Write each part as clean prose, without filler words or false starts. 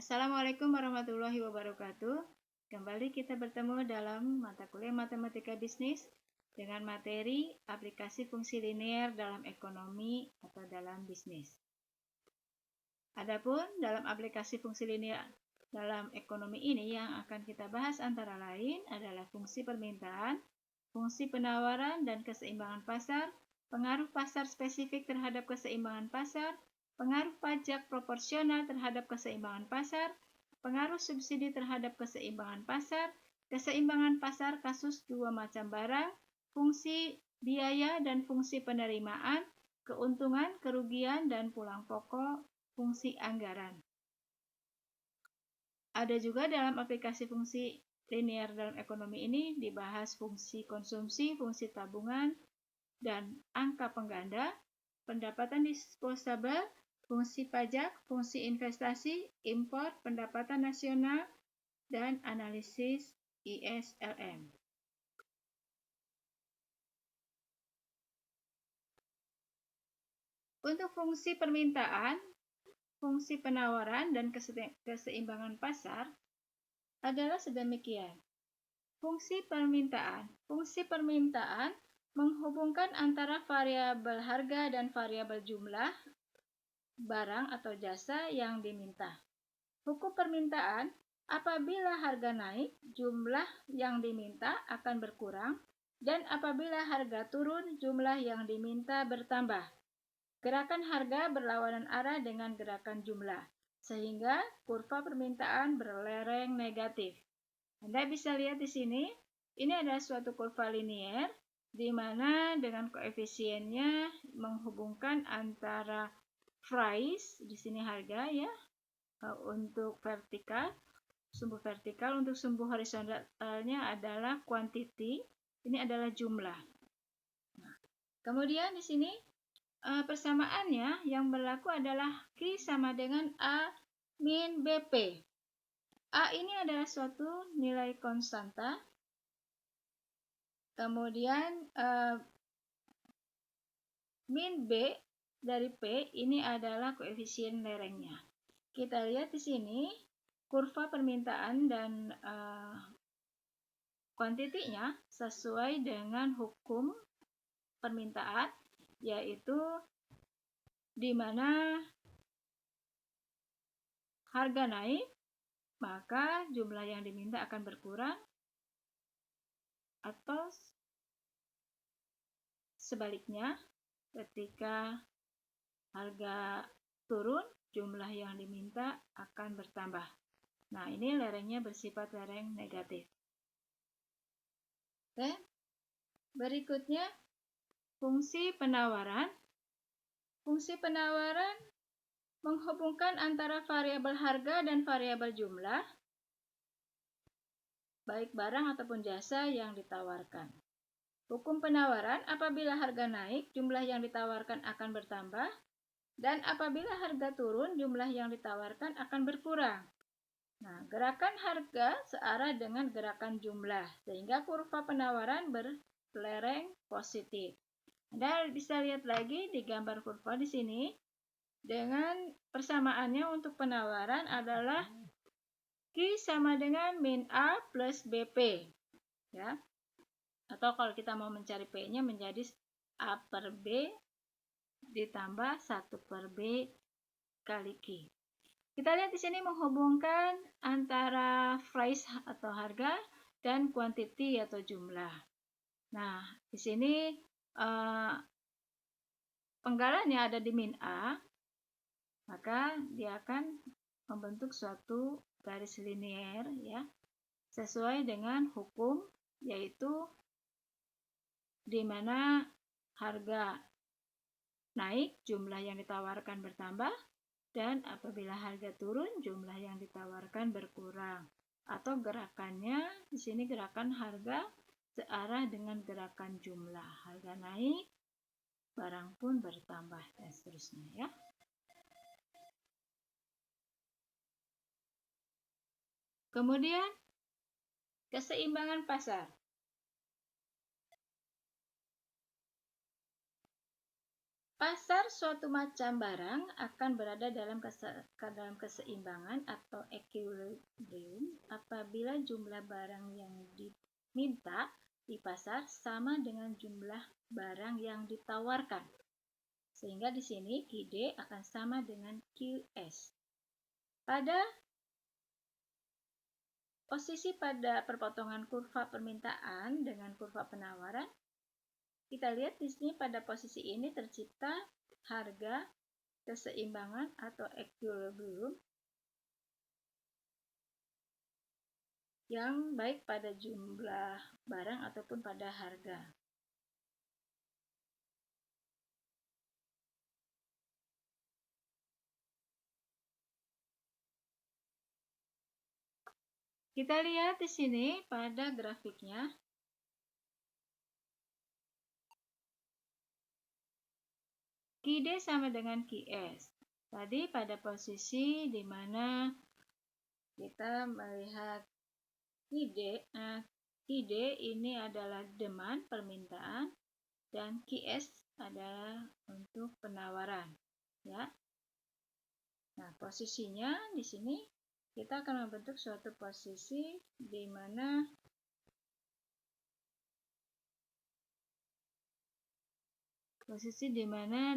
Assalamualaikum warahmatullahi wabarakatuh. Kembali kita bertemu dalam mata kuliah Matematika Bisnis dengan materi aplikasi fungsi linear dalam ekonomi atau dalam bisnis. Adapun dalam aplikasi fungsi linear dalam ekonomi ini yang akan kita bahas antara lain adalah fungsi permintaan, fungsi penawaran dan keseimbangan pasar, pengaruh pasar spesifik terhadap keseimbangan pasar, pengaruh pajak proporsional terhadap keseimbangan pasar, pengaruh subsidi terhadap keseimbangan pasar, keseimbangan pasar kasus dua macam barang, fungsi biaya dan fungsi penerimaan, keuntungan, kerugian, dan pulang pokok, fungsi anggaran. Ada juga dalam aplikasi fungsi linear dalam ekonomi ini dibahas fungsi konsumsi, fungsi tabungan, dan angka pengganda, pendapatan disposable, fungsi pajak, fungsi investasi, impor, pendapatan nasional, dan analisis ISLM. Untuk fungsi permintaan, fungsi penawaran, dan keseimbangan pasar adalah sedemikian. Fungsi permintaan. Fungsi permintaan menghubungkan antara variabel harga dan variabel jumlah barang atau jasa yang diminta. Hukum permintaan, apabila harga naik, jumlah yang diminta akan berkurang, dan apabila harga turun, jumlah yang diminta bertambah. Gerakan harga berlawanan arah dengan gerakan jumlah, sehingga kurva permintaan berlereng negatif. Anda bisa lihat di sini, ini adalah suatu kurva linear, di mana dengan koefisiennya menghubungkan antara price, di sini harga ya, untuk vertikal, sumbu vertikal, untuk sumbu horizontalnya adalah quantity, ini adalah jumlah. Nah, kemudian di sini persamaannya yang berlaku adalah Q sama dengan A min BP. A ini adalah suatu nilai konstanta. Kemudian min B dari P ini adalah koefisien lerengnya. Kita lihat di sini kurva permintaan dan kuantitinya sesuai dengan hukum permintaan, yaitu di mana harga naik, maka jumlah yang diminta akan berkurang, atau sebaliknya, ketika harga turun, jumlah yang diminta akan bertambah. Nah, ini lerengnya bersifat lereng negatif. Oke. Berikutnya, fungsi penawaran. Fungsi penawaran menghubungkan antara variabel harga dan variabel jumlah, baik barang ataupun jasa yang ditawarkan. Hukum penawaran, apabila harga naik, jumlah yang ditawarkan akan bertambah, dan apabila harga turun, jumlah yang ditawarkan akan berkurang. Nah, gerakan harga searah dengan gerakan jumlah, sehingga kurva penawaran berlereng positif. Anda bisa lihat lagi di gambar kurva di sini, dengan persamaannya untuk penawaran adalah Q sama dengan min A plus BP. Ya. Atau kalau kita mau mencari P-nya menjadi A per B ditambah 1 per B kali Q. Kita lihat di sini menghubungkan antara price atau harga dan quantity atau jumlah. Nah, di sini penggalannya ada di min A, maka dia akan membentuk suatu garis linear ya, sesuai dengan hukum, yaitu di mana harga naik, jumlah yang ditawarkan bertambah, dan apabila harga turun, jumlah yang ditawarkan berkurang. Atau gerakannya di sini gerakan harga searah dengan gerakan jumlah. Harga naik, barang pun bertambah, dan seterusnya ya. Kemudian keseimbangan pasar. Pasar suatu macam barang akan berada dalam keseimbangan atau equilibrium apabila jumlah barang yang diminta di pasar sama dengan jumlah barang yang ditawarkan. Sehingga di sini QD akan sama dengan QS. Pada posisi pada perpotongan kurva permintaan dengan kurva penawaran, kita lihat di sini pada posisi ini tercipta harga keseimbangan atau equilibrium yang baik pada jumlah barang ataupun pada harga. Kita lihat di sini pada grafiknya. QD sama dengan QS. Tadi pada posisi di mana kita melihat QD ini adalah demand permintaan dan QS adalah untuk penawaran, ya. Nah, posisinya di sini kita akan membentuk suatu posisi di mana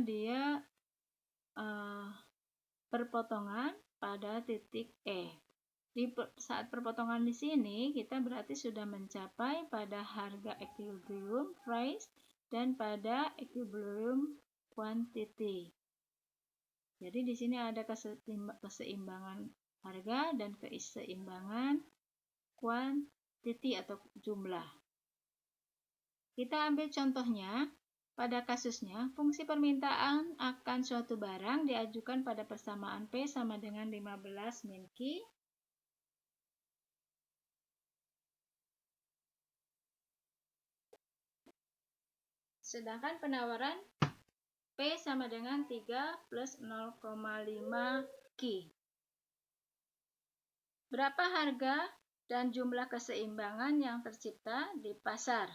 dia perpotongan pada titik E. Di saat perpotongan di sini, kita berarti sudah mencapai pada harga equilibrium price dan pada equilibrium quantity. Jadi di sini ada keseimbangan harga dan keseimbangan quantity atau jumlah. Kita ambil contohnya. Pada kasusnya, fungsi permintaan akan suatu barang diajukan pada persamaan P sama dengan 15 min Q. Sedangkan penawaran P sama dengan 3 plus 0,5 Q. Berapa harga dan jumlah keseimbangan yang tercipta di pasar?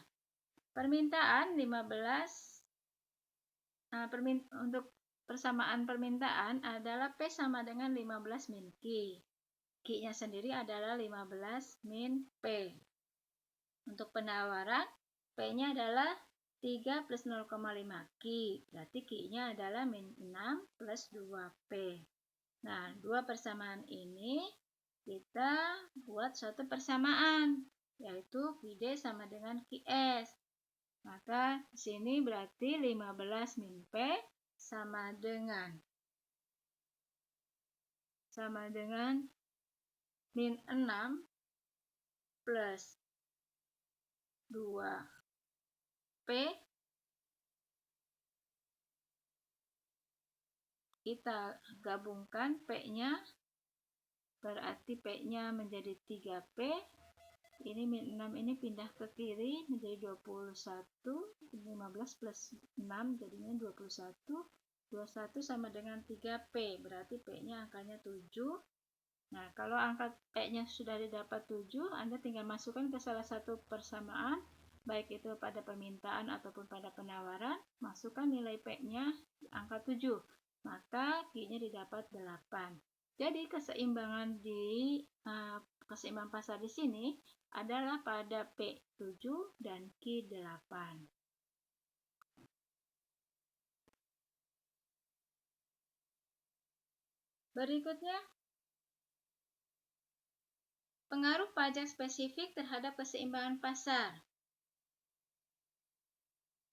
Permintaan 15. Untuk persamaan permintaan adalah P sama dengan 15 min Q. Q-nya sendiri adalah 15 min P. Untuk penawaran, P-nya adalah 3 plus 0,5 Q. Berarti Q-nya adalah min 6 plus 2P. Nah, dua persamaan ini kita buat suatu persamaan, yaitu QD sama dengan QS. Maka di sini berarti 15 min P sama dengan min 6 plus 2P. Kita gabungkan P-nya, berarti P-nya menjadi 3P. Ini min 6 ini pindah ke kiri menjadi 21, 15 plus 6 jadinya 21. 21 sama dengan 3P, berarti P-nya angkanya 7. Nah, kalau angka P-nya sudah didapat 7, Anda tinggal masukkan ke salah satu persamaan, baik itu pada permintaan ataupun pada penawaran, masukkan nilai P-nya angka 7, maka Q-nya didapat 8. Jadi keseimbangan keseimbangan pasar di sini adalah pada P7 dan Q8. Berikutnya, pengaruh pajak spesifik terhadap keseimbangan pasar.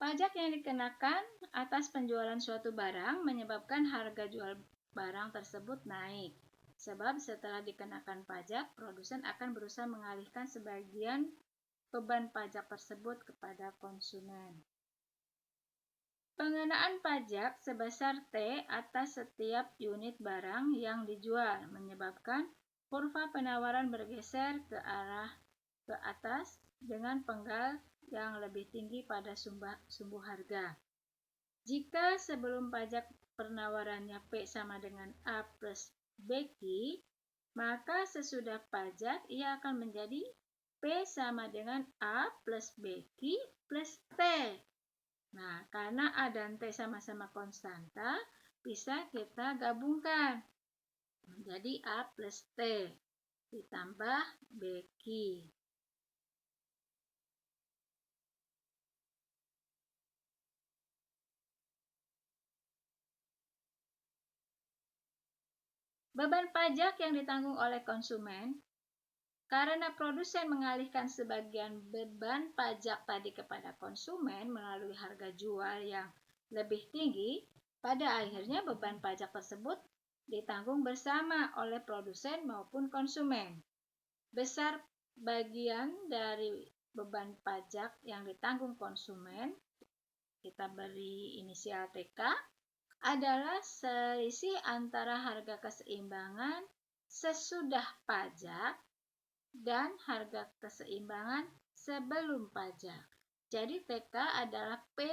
Pajak yang dikenakan atas penjualan suatu barang menyebabkan harga jual barang tersebut naik. Sebab setelah dikenakan pajak, produsen akan berusaha mengalihkan sebagian beban pajak tersebut kepada konsumen. Pengenaan pajak sebesar T atas setiap unit barang yang dijual menyebabkan kurva penawaran bergeser ke atas dengan penggal yang lebih tinggi pada sumbu harga. Jika sebelum pajak penawarannya P sama dengan A plus BQ, maka sesudah pajak ia akan menjadi P sama dengan A plus BQ plus T. Nah, karena A dan T sama-sama konstanta, bisa kita gabungkan menjadi A plus T ditambah BQ. Beban pajak yang ditanggung oleh konsumen karena produsen mengalihkan sebagian beban pajak tadi kepada konsumen melalui harga jual yang lebih tinggi, pada akhirnya beban pajak tersebut ditanggung bersama oleh produsen maupun konsumen. Besar bagian dari beban pajak yang ditanggung konsumen, kita beri inisial TK, adalah selisih antara harga keseimbangan sesudah pajak dan harga keseimbangan sebelum pajak. Jadi TK adalah P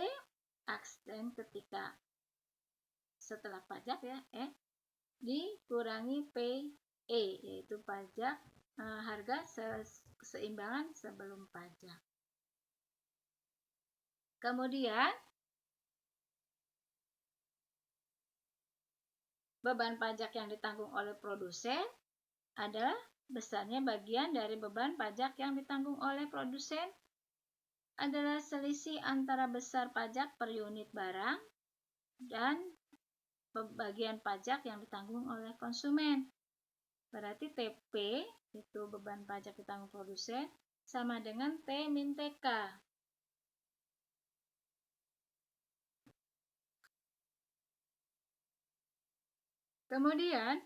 aksen ketika setelah pajak ya, dikurangi PE, yaitu pajak harga keseimbangan sebelum pajak. Kemudian beban pajak yang ditanggung oleh produsen adalah besarnya bagian dari beban pajak yang ditanggung oleh produsen adalah selisih antara besar pajak per unit barang dan bagian pajak yang ditanggung oleh konsumen. Berarti TP, itu beban pajak ditanggung produsen, sama dengan T min TK. Kemudian,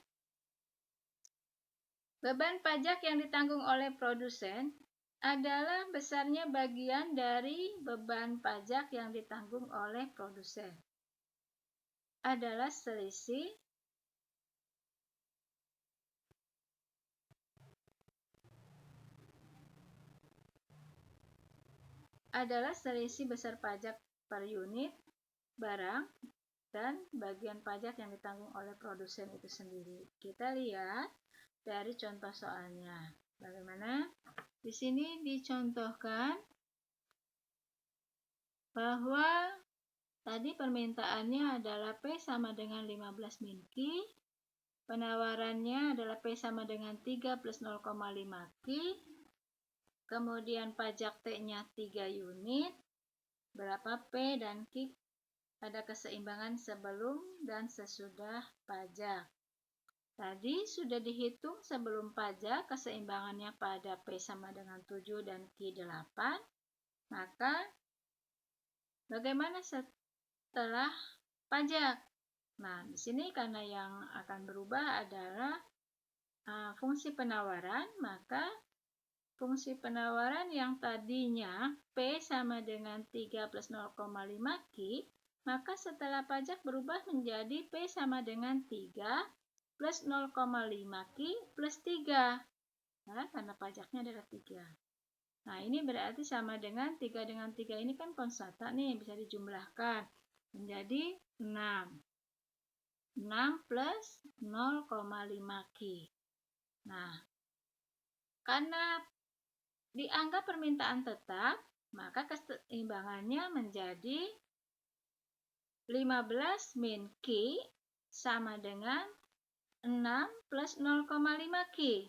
beban pajak yang ditanggung oleh produsen adalah besarnya bagian dari beban pajak yang ditanggung oleh produsen. Adalah selisih besar pajak per unit barang dan bagian pajak yang ditanggung oleh produsen itu sendiri. Kita lihat dari contoh soalnya. Bagaimana? Di sini dicontohkan bahwa tadi permintaannya adalah P sama dengan 15 min Q, penawarannya adalah P sama dengan 3 plus 0,5 Q, kemudian pajak T-nya 3 unit, berapa P dan Q pada keseimbangan sebelum dan sesudah pajak. Tadi sudah dihitung sebelum pajak keseimbangannya pada P sama dengan 7 dan Q 8. Maka bagaimana setelah pajak? Nah, di sini karena yang akan berubah adalah fungsi penawaran, maka fungsi penawaran yang tadinya P sama dengan 3 plus 0,5 Q, maka setelah pajak berubah menjadi P sama dengan 3 plus 0,5 Q plus 3. Nah, karena pajaknya adalah 3. Nah, ini berarti sama dengan 3 dengan 3 ini kan konstanta nih, bisa dijumlahkan menjadi 6. 6 plus 0,5 Q. Nah, karena dianggap permintaan tetap, maka keseimbangannya menjadi 15 min Q sama dengan 6 plus 0,5 Q.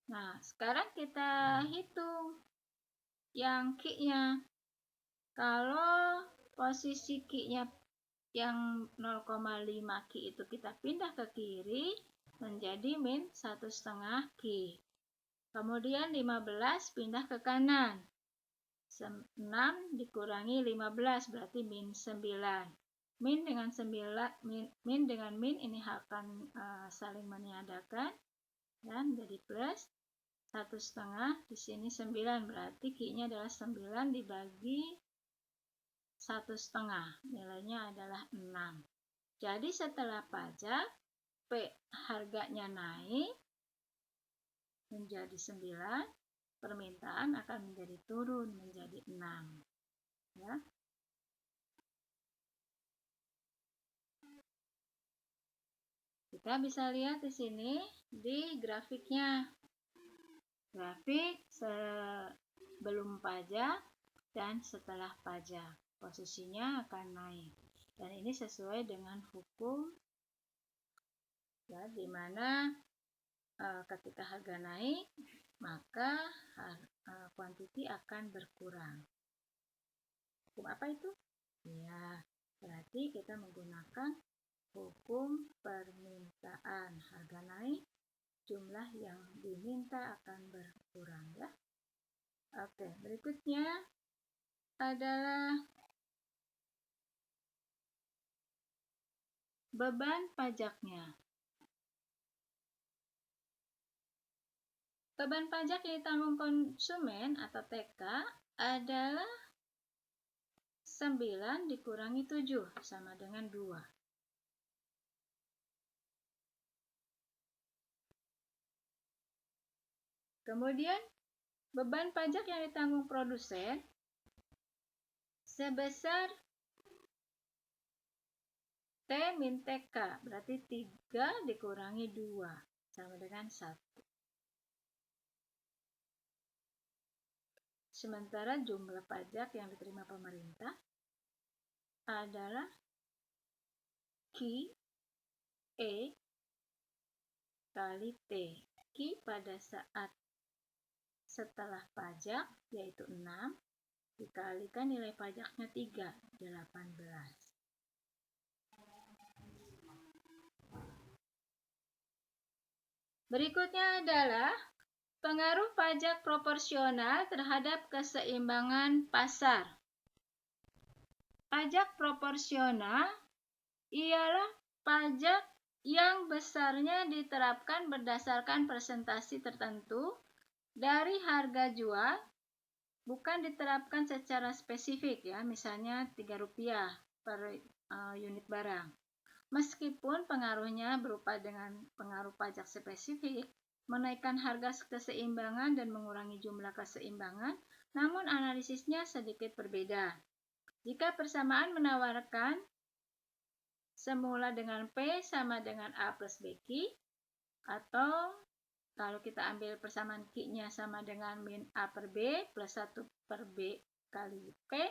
Nah, sekarang kita hitung yang Q-nya. Kalau posisi Q-nya yang 0,5 Q itu kita pindah ke kiri, menjadi min 1,5 Q. Kemudian 15 pindah ke kanan. 6 dikurangi 15 berarti min 9. Min dengan 9, min dengan min ini akan saling meniadakan dan jadi plus 1,5, di sini 9 berarti Q-nya adalah 9 dibagi 1,5, nilainya adalah 6. Jadi setelah pajak P harganya naik menjadi 9, permintaan akan menjadi turun menjadi 6. Ya. Kita bisa lihat di sini di grafiknya. Grafik sebelum pajak dan setelah pajak. Posisinya akan naik. Dan ini sesuai dengan hukum, ya, di mana ketika harga naik, maka quantity akan berkurang. Hukum apa itu? Ya, berarti kita menggunakan hukum permintaan. Harga naik, jumlah yang diminta akan berkurang, ya. Oke, berikutnya adalah beban pajaknya. Beban pajak yang ditanggung konsumen atau TK adalah 9 dikurangi 7 sama dengan 2. Kemudian, beban pajak yang ditanggung produsen sebesar T min TK, berarti 3 dikurangi 2 sama dengan 1. Sementara jumlah pajak yang diterima pemerintah adalah Q E kali T. Q pada saat setelah pajak yaitu 6 dikalikan nilai pajaknya 3, 18. Berikutnya adalah pengaruh pajak proporsional terhadap keseimbangan pasar. Pajak proporsional ialah pajak yang besarnya diterapkan berdasarkan persentase tertentu dari harga jual, bukan diterapkan secara spesifik, ya, misalnya Rp3 per unit barang. Meskipun pengaruhnya berupa dengan pengaruh pajak spesifik, menaikkan harga keseimbangan dan mengurangi jumlah keseimbangan, namun analisisnya sedikit berbeda. Jika persamaan menawarkan semula dengan P sama dengan A plus BQ, atau kalau kita ambil persamaan Q-nya sama dengan min A per B plus 1 per B kali P,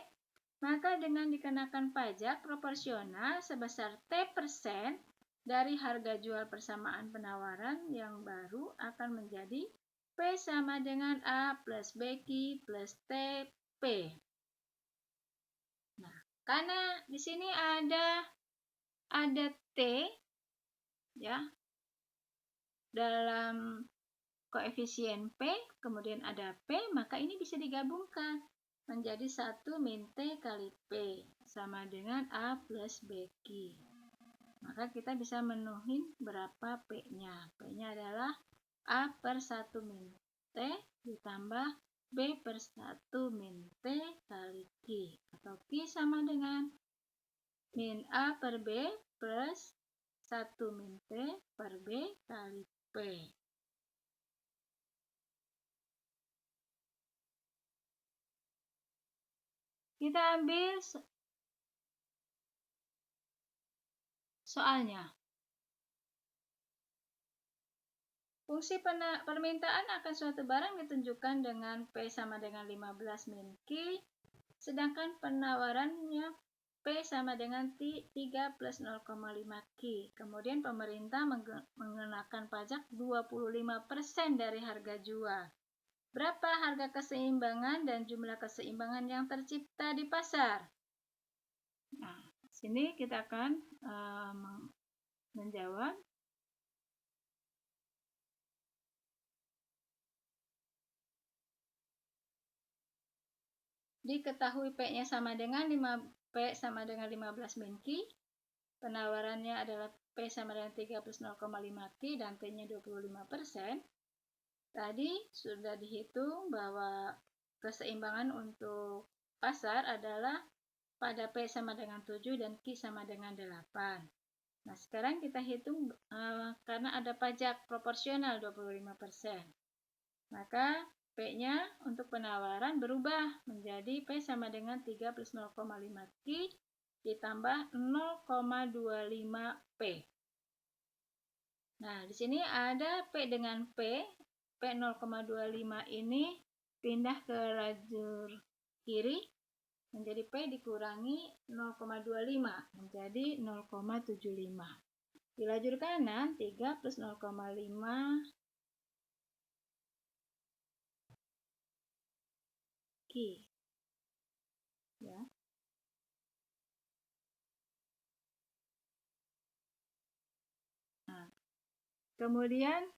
maka dengan dikenakan pajak proporsional sebesar T% dari harga jual persamaan penawaran yang baru akan menjadi P sama dengan A plus BQ plus TP. Nah, karena di sini ada T, ya, dalam koefisien P, kemudian ada P, maka ini bisa digabungkan menjadi 1 min T kali P sama dengan A plus BQ. Maka kita bisa menuhin berapa P-nya. P-nya adalah A per 1 min T ditambah B per 1 min T kali Q. Atau Q sama dengan min A per B plus 1 min T per B kali P. Kita ambil soalnya. Fungsi permintaan akan suatu barang ditunjukkan dengan P sama dengan 15 min Q, sedangkan penawarannya P sama dengan 3 plus 0,5 Q. Kemudian pemerintah mengenakan pajak 25% dari harga jual. Berapa harga keseimbangan dan jumlah keseimbangan yang tercipta di pasar? Nah, sini kita akan menjawab. Diketahui P-nya sama dengan P sama dengan 15 min Q. Penawarannya adalah P sama dengan 3 plus 0,5 Q dan T-nya 25%. Tadi sudah dihitung bahwa keseimbangan untuk pasar adalah pada P sama dengan 7 dan Q sama dengan 8. Nah, sekarang kita hitung karena ada pajak proporsional 25%. Maka P-nya untuk penawaran berubah menjadi P sama dengan 3 plus 0,5 Q ditambah 0,25 P. Nah, di sini ada P dengan P. P 0,25 ini pindah ke lajur kiri menjadi P dikurangi 0,25 menjadi 0,75. Di lajur kanan 3 plus 0,5 Q. Ya. Nah, kemudian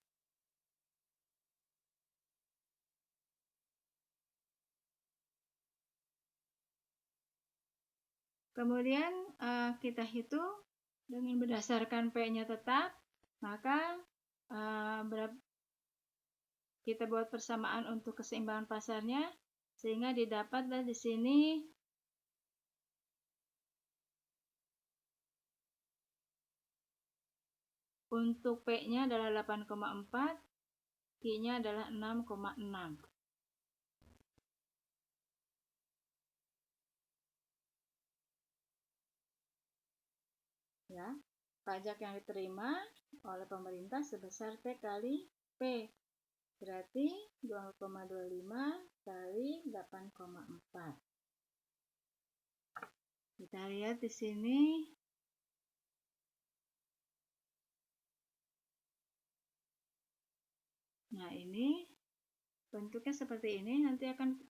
kita hitung dengan berdasarkan P-nya tetap, maka kita buat persamaan untuk keseimbangan pasarnya, sehingga didapatlah di sini untuk P-nya adalah 8,4, Q-nya adalah 6,6. Ya, pajak yang diterima oleh pemerintah sebesar T kali P, berarti 2,25 kali 8,4. Kita lihat di sini. Nah, ini bentuknya seperti ini. Nanti akan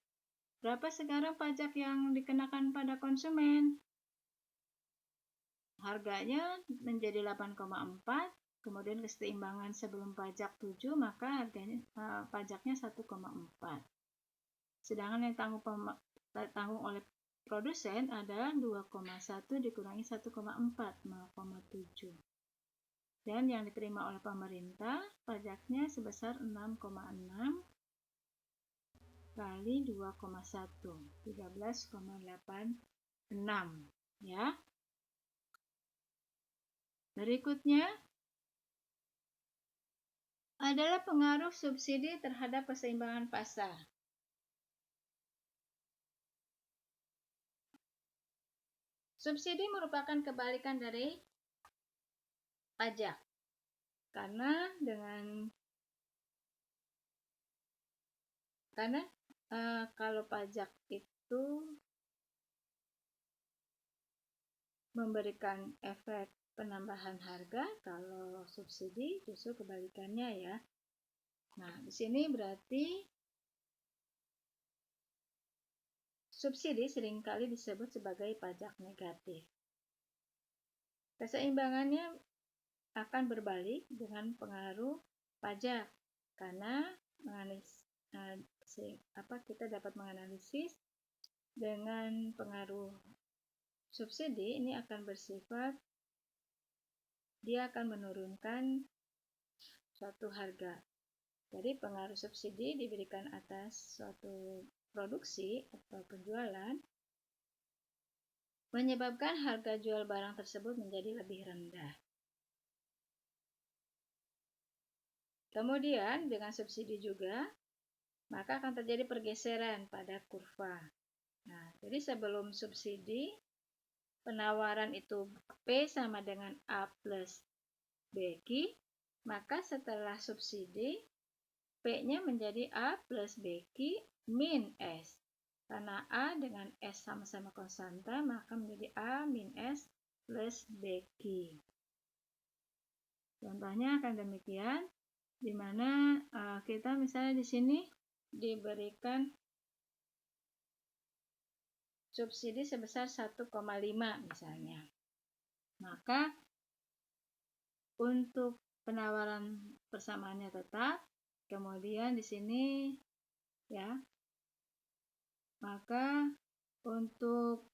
berapa sekarang pajak yang dikenakan pada konsumen? Harganya menjadi 8,4, kemudian keseimbangan sebelum pajak 7, maka harganya pajaknya 1,4. Sedangkan yang tanggung oleh produsen adalah 2,1 dikurangi 1,4, 0,7. Dan yang diterima oleh pemerintah pajaknya sebesar 6,6 kali 2,1, 13,86, ya. Berikutnya adalah pengaruh subsidi terhadap keseimbangan pasar. Subsidi merupakan kebalikan dari pajak. Karena kalau pajak itu memberikan efek penambahan harga, kalau subsidi justru kebalikannya, ya. Nah, di sini berarti subsidi seringkali disebut sebagai pajak negatif. Keseimbangannya akan berbalik dengan pengaruh pajak, karena kita dapat menganalisis dengan pengaruh subsidi ini akan bersifat dia akan menurunkan suatu harga. Jadi pengaruh subsidi diberikan atas suatu produksi atau penjualan menyebabkan harga jual barang tersebut menjadi lebih rendah. Kemudian dengan subsidi juga maka akan terjadi pergeseran pada kurva. Nah, jadi sebelum subsidi penawaran itu P sama dengan A plus BQ, maka setelah subsidi P-nya menjadi A plus BQ min S. Karena A dengan S sama-sama konstanta, maka menjadi A min S plus BQ. Contohnya akan demikian, di mana kita misalnya di sini diberikan subsidi sebesar 1,5 misalnya. Maka untuk penawaran persamaannya tetap, kemudian di sini ya. Maka untuk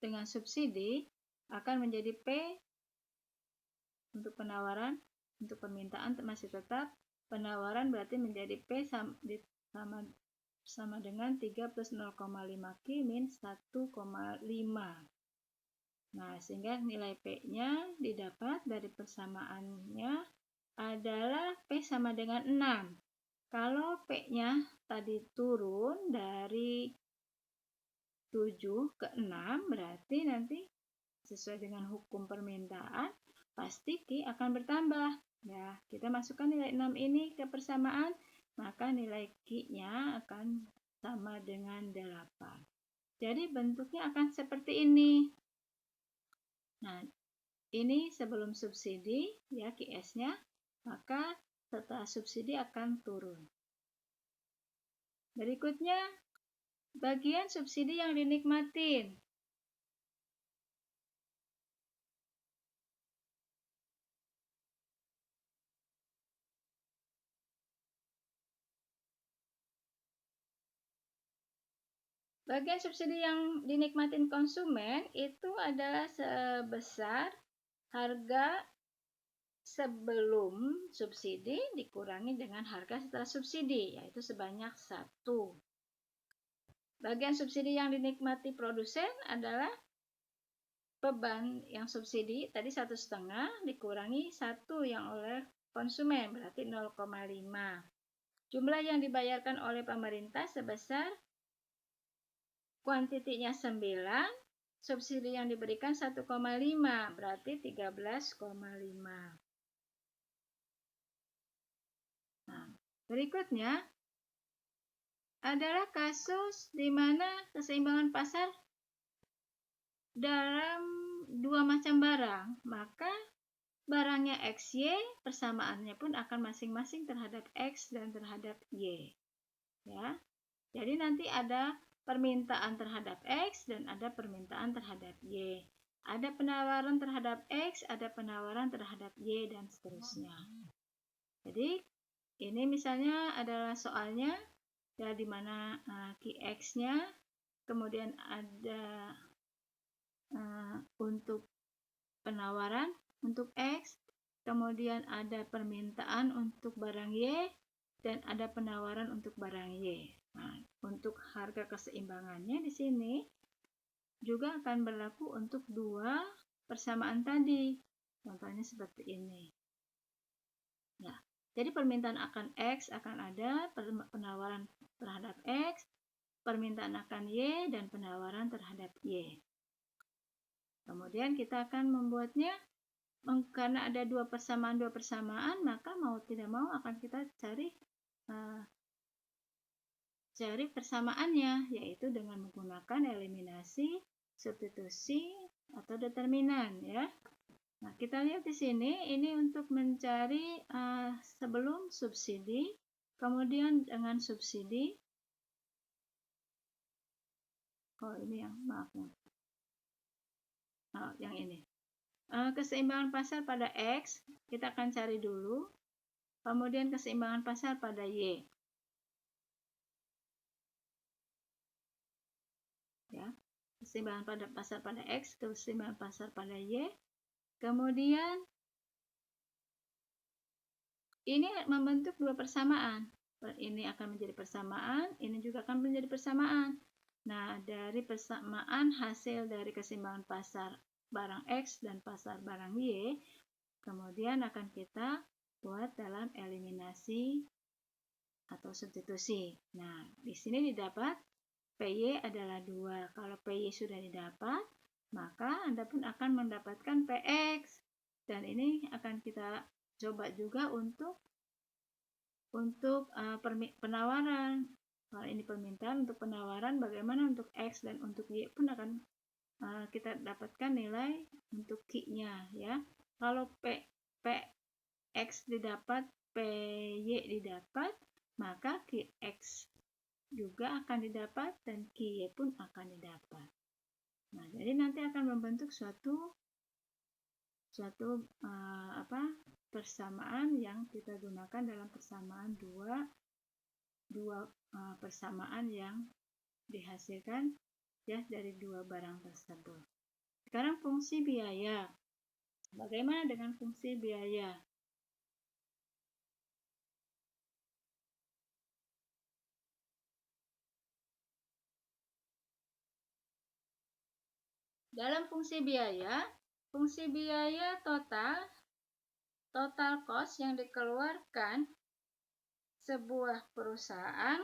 dengan subsidi akan menjadi P untuk penawaran, untuk permintaan masih tetap, penawaran berarti menjadi P sama dengan 3 plus 0,5 Q min 1,5. Nah, sehingga nilai P-nya didapat dari persamaannya adalah P sama dengan 6. Kalau P-nya tadi turun dari 7 ke 6, berarti nanti sesuai dengan hukum permintaan, pasti Q akan bertambah. Ya, kita masukkan nilai 6 ini ke persamaan, maka nilai Q-nya akan sama dengan 8. Jadi bentuknya akan seperti ini. Nah, ini sebelum subsidi ya QS-nya, maka setelah subsidi akan turun. Berikutnya, bagian subsidi yang dinikmatin. Bagian subsidi yang dinikmatin konsumen itu adalah sebesar harga sebelum subsidi dikurangi dengan harga setelah subsidi, yaitu sebanyak 1. Bagian subsidi yang dinikmati produsen adalah beban yang subsidi tadi 1,5 dikurangi 1 yang oleh konsumen, berarti 0,5. Jumlah yang dibayarkan oleh pemerintah sebesar kuantitinya 9, subsidi yang diberikan 1,5, berarti 13,5. Nah, berikutnya adalah kasus di mana keseimbangan pasar dalam dua macam barang, maka barangnya XY persamaannya pun akan masing-masing terhadap X dan terhadap Y. Ya. Jadi nanti ada permintaan terhadap X dan ada permintaan terhadap Y. Ada penawaran terhadap X, ada penawaran terhadap Y, dan seterusnya. Jadi, ini misalnya adalah soalnya ya di mana QX-nya, kemudian ada untuk penawaran untuk X, kemudian ada permintaan untuk barang Y, dan ada penawaran untuk barang Y. Nah, untuk harga keseimbangannya di sini juga akan berlaku untuk dua persamaan tadi. Contohnya seperti ini. Ya, jadi permintaan akan X akan ada, penawaran terhadap X, permintaan akan Y, dan penawaran terhadap Y. Kemudian kita akan membuatnya, karena ada dua persamaan, maka mau tidak mau akan kita cari persamaannya, yaitu dengan menggunakan eliminasi, substitusi, atau determinan ya. Nah, kita lihat di sini, ini untuk mencari sebelum subsidi, kemudian dengan subsidi. Oh, ini yang maaf ya. Oh, yang ini. Keseimbangan pasar pada X, kita akan cari dulu. Kemudian keseimbangan pasar pada Y. Ya, keseimbangan pada pasar pada X, keseimbangan pasar pada Y. Kemudian ini membentuk dua persamaan. Ini akan menjadi persamaan, ini juga akan menjadi persamaan. Nah, dari persamaan hasil dari keseimbangan pasar barang X dan pasar barang Y, kemudian akan kita buat dalam eliminasi atau substitusi. Nah, di sini didapat PY adalah 2. Kalau PY sudah didapat, maka Anda pun akan mendapatkan PX. Dan ini akan kita coba juga untuk penawaran. Kalau ini permintaan untuk penawaran, bagaimana untuk X dan untuk Y pun akan kita dapatkan nilai untuk Q-nya ya. Kalau PX didapat, PY didapat, maka QX juga akan didapat dan QY pun akan didapat. Nah, jadi nanti akan membentuk suatu persamaan yang kita gunakan dalam persamaan dua persamaan yang dihasilkan ya dari dua barang tersebut. Sekarang fungsi biaya. Bagaimana dengan fungsi biaya? Dalam fungsi biaya total cost yang dikeluarkan sebuah perusahaan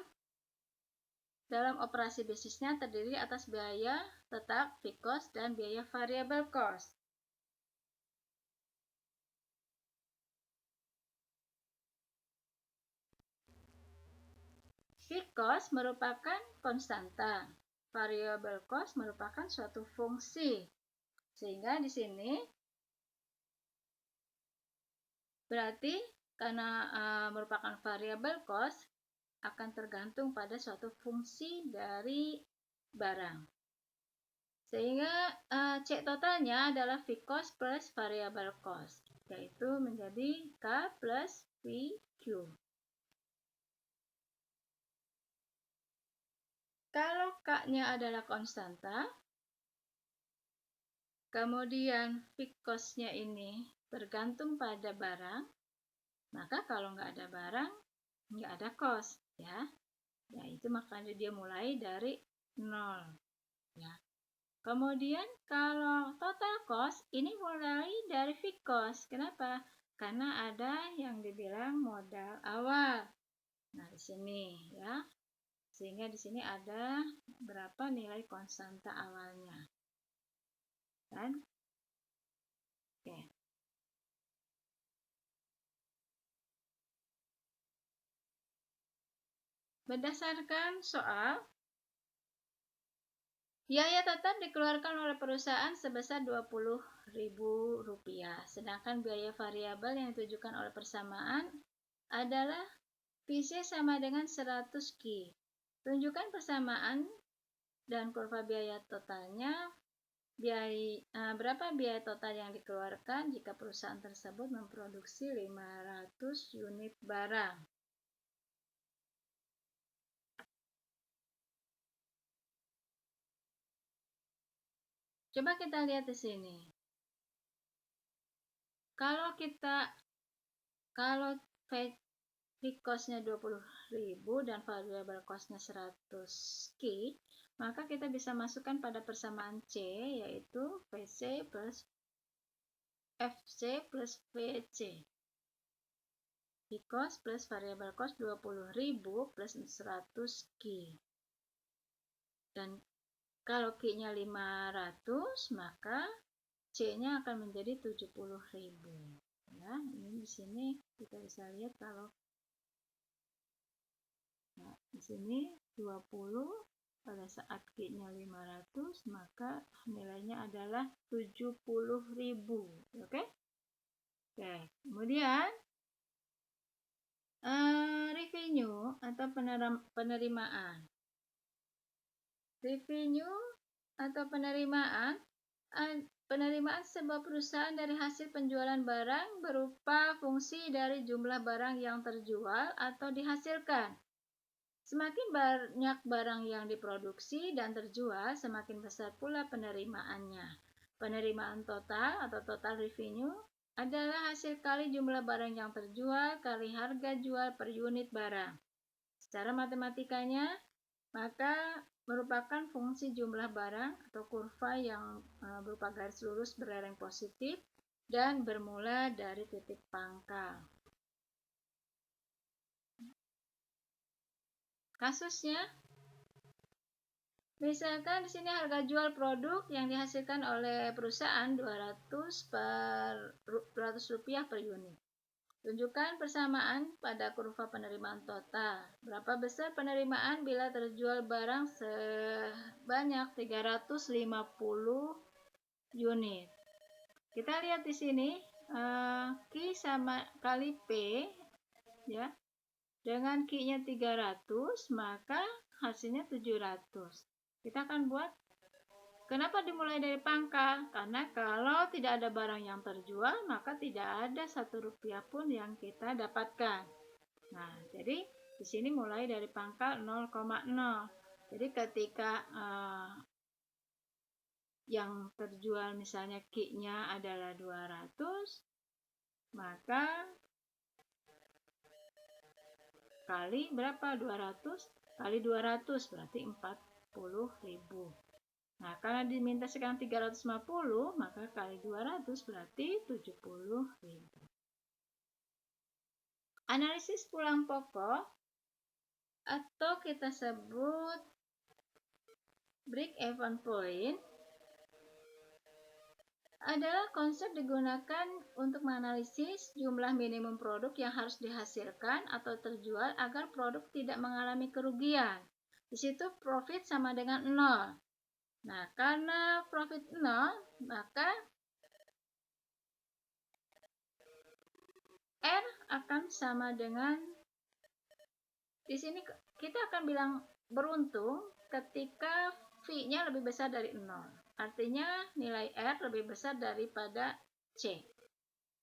dalam operasi bisnisnya terdiri atas biaya tetap fixed cost dan biaya variable cost. Fixed cost merupakan konstanta, variable cost merupakan suatu fungsi. Sehingga di sini berarti karena merupakan variable cost akan tergantung pada suatu fungsi dari barang. Sehingga C totalnya adalah V cost plus variable cost, yaitu menjadi K plus VQ. Kalau K-nya adalah konstanta, kemudian fixed cost-nya ini bergantung pada barang, maka kalau nggak ada barang, nggak ada cost, ya. Ya, itu makanya dia mulai dari 0, ya. Kemudian kalau total cost, ini mulai dari fixed cost. Kenapa? Karena ada yang dibilang modal awal. Nah, di sini, ya. Sehingga di sini ada berapa nilai konstanta awalnya. Kan? Oke. Berdasarkan soal, biaya tetap dikeluarkan oleh perusahaan sebesar Rp20.000, sedangkan biaya variabel yang ditujukan oleh persamaan adalah VC sama dengan 100 Q. Tunjukkan persamaan dan kurva biaya totalnya. Berapa biaya total yang dikeluarkan jika perusahaan tersebut memproduksi 500 unit barang. Coba kita lihat di sini. Kalau fixed cost-nya 20.000 dan variable cost-nya 100 Q, maka kita bisa masukkan pada persamaan C, yaitu VC plus FC plus VC. Fixed cost plus variable cost 20.000 plus 100 Q. Dan kalau Q-nya 500, maka C-nya akan menjadi 70.000. Ya, ini di sini kita bisa lihat kalau di sini 20 pada saat Q-nya 500, maka nilainya adalah 70.000. Oke? Oke, kemudian revenue atau penerimaan. Revenue atau penerimaan sebuah perusahaan dari hasil penjualan barang berupa fungsi dari jumlah barang yang terjual atau dihasilkan. Semakin banyak barang yang diproduksi dan terjual, semakin besar pula penerimaannya. Penerimaan total atau total revenue adalah hasil kali jumlah barang yang terjual kali harga jual per unit barang. Secara matematikanya, maka merupakan fungsi jumlah barang atau kurva yang berupa garis lurus berlereng positif dan bermula dari titik pangkal. Kasusnya, misalkan di sini harga jual produk yang dihasilkan oleh perusahaan 200 rupiah per unit. Tunjukkan persamaan pada kurva penerimaan total. Berapa besar penerimaan bila terjual barang sebanyak 350 unit. Kita lihat di sini Q sama kali P, ya. Dengan Q-nya 300, maka hasilnya 700. Kita akan buat, kenapa dimulai dari pangkal? Karena kalau tidak ada barang yang terjual, maka tidak ada Rp1 pun yang kita dapatkan. Nah, jadi di sini mulai dari pangkal 0,0. Jadi ketika yang terjual misalnya Q-nya adalah 200, maka kali berapa? 200 kali 200 berarti 40.000. Nah, karena diminta sekarang 350, maka kali 200 berarti 70.000. Analisis pulang pokok atau kita sebut break even point adalah konsep digunakan untuk menganalisis jumlah minimum produk yang harus dihasilkan atau terjual agar produk tidak mengalami kerugian. Di situ profit sama dengan 0. Nah, karena profit 0, maka R akan sama dengan, di sini kita akan bilang beruntung ketika V-nya lebih besar dari 0. Artinya nilai R lebih besar daripada C.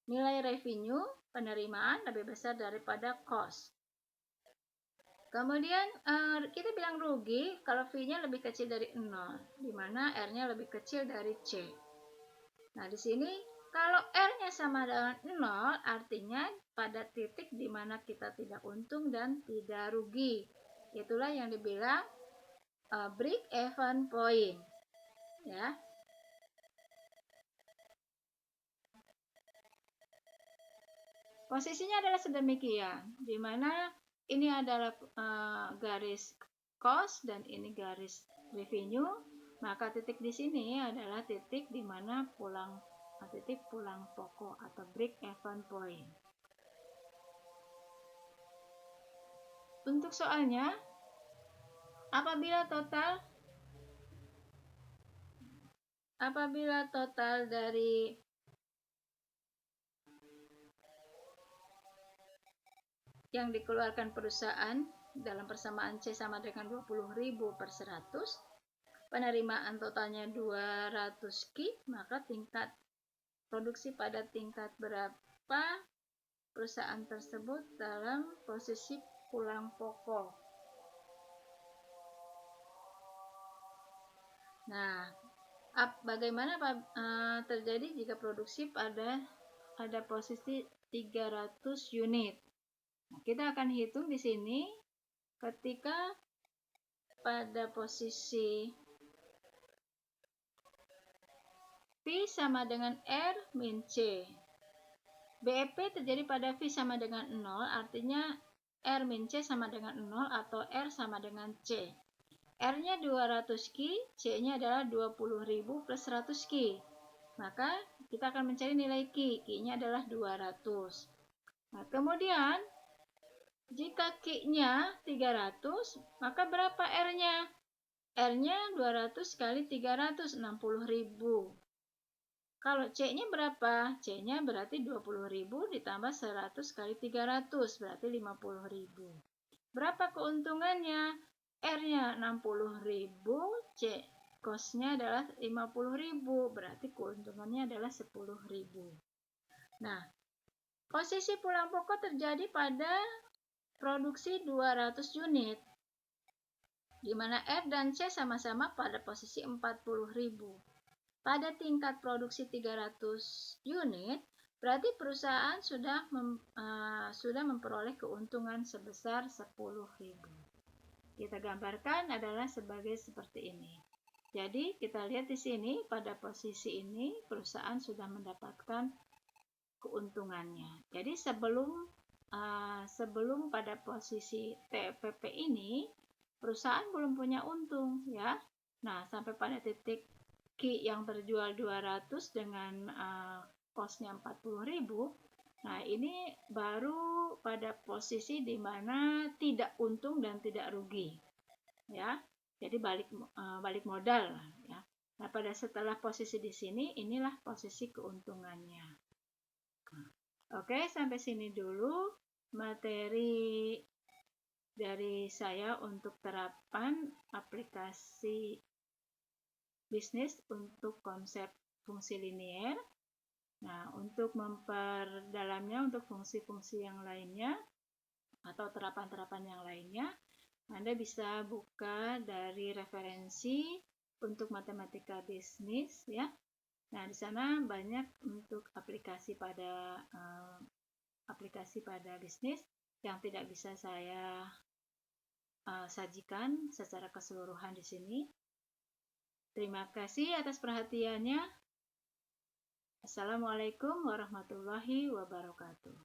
Nilai revenue, penerimaan, lebih besar daripada cost. Kemudian kita bilang rugi kalau V-nya lebih kecil dari 0, di mana R-nya lebih kecil dari C. Nah, di sini kalau R-nya sama dengan 0, artinya pada titik di mana kita tidak untung dan tidak rugi. Itulah yang dibilang break even point. Ya. Posisinya adalah sedemikian, di mana ini adalah garis cost dan ini garis revenue, maka titik di sini adalah titik di mana titik pulang pokok atau break even point. Untuk soalnya, apabila total dari yang dikeluarkan perusahaan dalam persamaan C sama dengan 20.000 per 100, penerimaan totalnya 200 Ki, maka tingkat produksi pada tingkat berapa perusahaan tersebut dalam posisi pulang pokok. Nah, bagaimana terjadi jika produksi pada posisi 300 unit? Nah, kita akan hitung di sini ketika pada posisi V sama dengan R min C. BEP terjadi pada V sama dengan 0, artinya R min C sama dengan 0 atau R sama dengan C. R-nya 200 Ki, C-nya adalah 20.000 plus 100 Ki. Maka kita akan mencari nilai Ki. Ki-nya adalah 200. Nah, kemudian jika Ki-nya 300, maka berapa R-nya? R-nya 200 kali 300, 60.000. Kalau C-nya berapa? C-nya berarti 20.000 ditambah 100 kali 300, berarti 50.000. Berapa keuntungannya? R-nya 60.000, C cost-nya adalah 50.000, berarti keuntungannya adalah 10.000. Nah, posisi pulang pokok terjadi pada produksi 200 unit, di mana R dan C sama-sama pada posisi 40.000. Pada tingkat produksi 300 unit, berarti perusahaan sudah memperoleh keuntungan sebesar 10.000. Kita gambarkan adalah sebagai seperti ini. Jadi kita lihat di sini pada posisi ini perusahaan sudah mendapatkan keuntungannya. Jadi sebelum pada posisi TPP ini perusahaan belum punya untung, ya. Nah, sampai pada titik Ki yang terjual 200 dengan cost-nya 40.000. Nah, ini baru pada posisi di mana tidak untung dan tidak rugi. Ya. Jadi balik modal, ya. Nah, pada setelah posisi di sini, inilah posisi keuntungannya. Oke, sampai sini dulu materi dari saya untuk terapan aplikasi bisnis untuk konsep fungsi linier. Nah, untuk memperdalamnya untuk fungsi-fungsi yang lainnya atau terapan-terapan yang lainnya, Anda bisa buka dari referensi untuk matematika bisnis, ya. Nah, di sana banyak untuk aplikasi pada bisnis yang tidak bisa saya sajikan secara keseluruhan di sini. Terima kasih atas perhatiannya. Assalamualaikum warahmatullahi wabarakatuh.